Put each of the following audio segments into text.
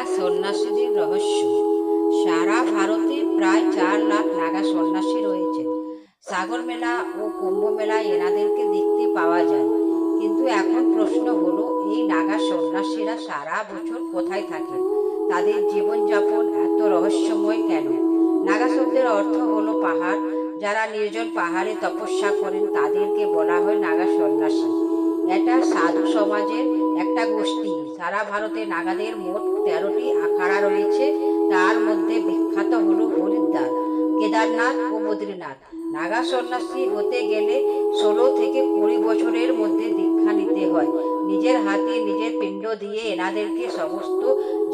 নাগা সন্ন্যাসীদের রহস্য। সারা ভারতে প্রায় 4 লাখ নাগা সন্ন্যাসী রয়েছে। সাগর মেলা ও কুম্ভ মেলায় এনাদেরকে দেখতে পাওয়া যায়। কিন্তু এখন প্রশ্ন হলো, এই নাগা সন্ন্যাসীরা সারা বছর কোথায় থাকেন? তাদের জীবনযাপন এত রহস্যময় কেন? নাগা শব্দের অর্থ হলো পাহাড়। যারা নির্জন পাহাড়ে তপস্যা করেন তাদেরকে বলা হয় নাগা সন্ন্যাসী। এটা সাধু সমাজের একটা গোষ্ঠী। সারা ভারতে নাগাদের মোট 13টি আখাড়া রয়েছে। তার মধ্যে বিখ্যাত হলো হরিদ্বার, কেদারনাথ ও বদ্রীনাথ। নাগা সন্ন্যাসী হতে গেলে 16 থেকে 20 বছরের মধ্যে দীক্ষা নিতে হয়। নিজের হাতে নিজের পিণ্ড দিয়ে এনাদেরকে সমস্ত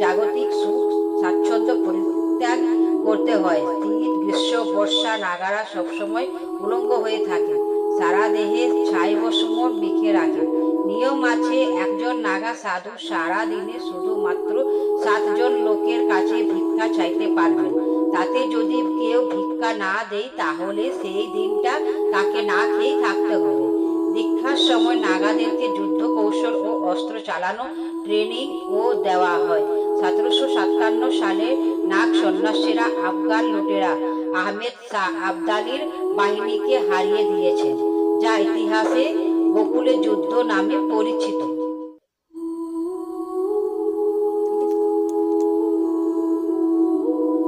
জাগতিক সুখ স্বাচ্ছন্দ্য পরিত্যাগ করতে হয়। শীত, গ্রীষ্ম, বর্ষা নাগারা সবসময় উলঙ্গ হয়ে থাকে। সারা দেহে ছাই ভস্ম মেখে রাখে। নিয়ম আছে, একজন নাগা সাধু সারা দিনে শুধুমাত্র 7 জন লোকের কাছে ভিক্ষা চাইতে পারবেন। তাতে যদি কেউ ভিক্ষা না দেয় তাহলে সেই দিনটা তাকে না খেয়েই থাকতে হবে। দীক্ষার সময় নাগাদেরকে যুদ্ধ কৌশল ও অস্ত্র চালানো ট্রেনিং ও দেওয়া হয়। 1757 সালে নাগ সন্ন্যাসীরা আফগান লুটেরা আহমেদ শাহ আবদালির বাহিনীকে হারিয়ে দিয়েছেন, যা ইতিহাসে গোকুলে যুদ্ধ নামে পরিচিত।